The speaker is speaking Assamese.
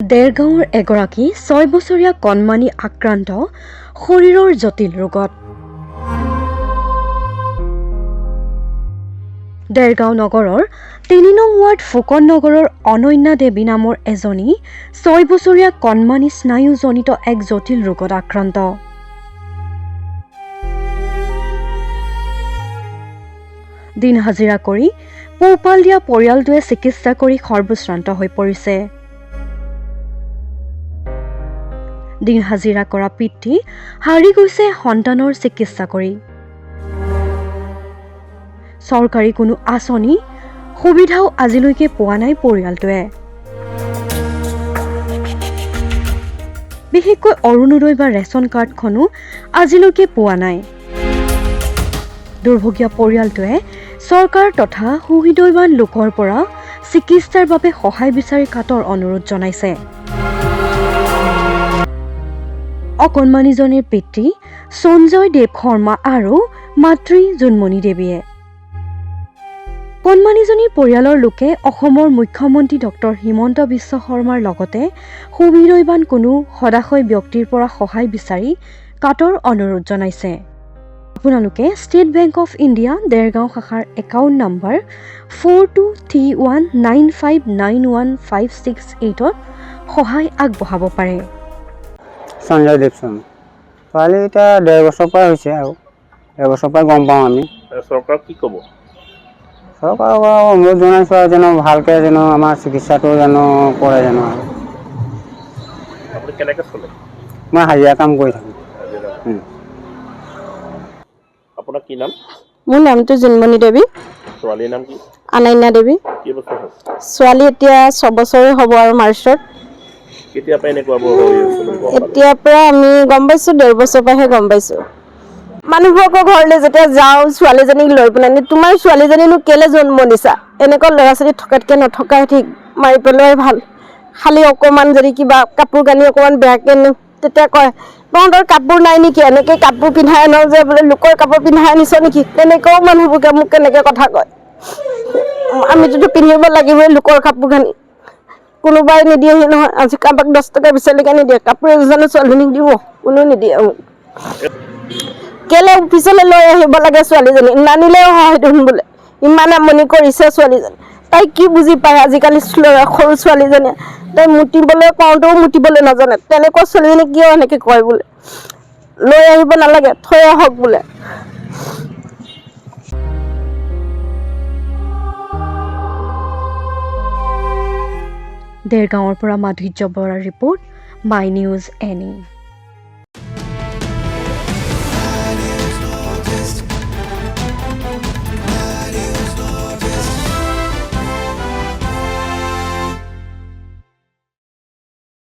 দেৰগাঁৱৰ এগৰাকী 6 বছৰীয়া কণমানি আক্ৰান্ত শৰীৰৰ জটিল ৰোগত। দেৰগাঁও নগৰৰ 3 নং ৱাৰ্ড ফুকন নগৰৰ অনন্যা দেৱী নামৰ এজনী 6 বছৰীয়া কণমানি স্নায়ুজনিত এক জটিল ৰোগত আক্ৰান্ত। দিন হাজিৰা কৰি পোহপাল দিয়া পৰিয়ালটোৱে চিকিৎসা কৰি সৰ্বশ্ৰান্ত হৈ পৰিছে। দিন হাজিৰা কৰা পিতৃ হাৰি গৈছে সন্তানৰ চিকিৎসা কৰি। চৰকাৰী কোনো আঁচনি সুবিধাও আজিলৈকে পোৱা নাই পৰিয়ালটোৱে। বিশেষকৈ অৰুণোদয় বা ৰেচন কাৰ্ডখনো আজিলৈকে পোৱা নাই। দুৰ্ভগীয়া পৰিয়ালটোৱে চৰকাৰ তথা সুহৃদয়বান লোকৰ পৰা চিকিৎসাৰ বাবে সহায় বিচাৰি কাতৰ অনুৰোধ জনাইছে। অকণমানিজনীৰ পিতৃ সঞ্জয় দেৱ শৰ্মা আৰু মাতৃ জোনমণি দেৱীয়ে। কণমানিজনীৰ পৰিয়ালৰ লোকে অসমৰ মুখ্যমন্ত্ৰী ডক্টৰ হিমন্ত বিশ্ব শৰ্মাৰ লগতে সুহৃদয়বান কোনো সদাশয় ব্যক্তিৰ পৰা সহায় বিচাৰি কাতৰ অনুৰোধ জনাইছে। আপোনালোকে state bank of India Dergaon শাখাৰ একাউণ্ট নম্বৰ 4231959156 সহায় আগবঢ়াব পাৰে। সঞ্জয় দেৱ শৰ্মা। ছোৱালী এতিয়া 1.5 বছৰ পৰা হৈছে আৰু 1.5 বছৰ পৰা গম পাওঁ আমি। চৰকাৰক কি ক'ব? চৰকাৰক অনুৰোধ জনাইছোঁ আৰু যেন ভালকৈ যেন আমাৰ চিকিৎসাটো যেন কৰে যেন আৰু। আপুনি কেনেকৈ চলে? মই হাজিৰা কাম কৰি থাকোঁ। আপোনাৰ কি নাম? মোৰ নামটো জোনমণি দেৱী। ছোৱালীৰ নাম কি? অনন্যা দেৱী। কি বছৰ হ'ল? ছোৱালী এতিয়া 6 বছৰে হ'ব আৰু মাৰ্চত। কেতিয়াৰ পৰা এনেকুৱা হৈ আছে? এতিয়াৰ পৰা আমি গম পাইছোঁ 1.5 বছৰ পৰাহে গম পাইছোঁ। মানুহবোৰৰ ঘৰলৈ যেতিয়া যাওঁ ছোৱালীজনীক লৈ পেলাই তোমাৰ ছোৱালীজনীনো কেলে জন্ম দিছা, এনেকুৱা ল'ৰা ছোৱালী থকাতকৈ নথকাই ঠিক, মাৰি পেলোৱাই ভাল। খালি অকণমান যদি কিবা কাপোৰ কানি অকণমান বেয়াকৈ তেতিয়া কয় তহঁতৰ কাপোৰ নাই নেকি, এনেকৈ কাপোৰ পিন্ধাই আনো যে বোলে লোকৰ কাপোৰ পিন্ধাই আনিছ নেকি, তেনেকুৱাও মানুহবোৰে মোক কেনেকৈ কথা কয়। আমিতো পিন্ধিব লাগিবই লোকৰ কাপোৰ কানি, কোনোবাই নিদিয়েহি নহয়। আজি কাৰোবাক 10 টকা বিচাৰিলেকে নিদিয়ে, কাপোৰ এযোৰ ছোৱালীজনীক দিব, কোনো নিদিয়ে। কেলে অফিচলৈ লৈ আহিব লাগে ছোৱালীজনী, নানিলেও হয় দেখোন বোলে। ইমান আমনি কৰিছে ছোৱালীজনী, তাই কি বুজি পায় আজিকালি সৰু ছোৱালীজনীয়ে। তাই মুতিবলৈ কওঁতেও মুতিবলৈ নাজানে, তেনেকুৱা ছোৱালীজনী কিয় এনেকৈ কয় বোলে। লৈ আহিব নালাগে, থৈ আহক বোলে। দেৰগাঁৱৰ পৰা মাধুৰ্য বৰাৰ ৰিপৰ্ট, মাই নিউজ এনি।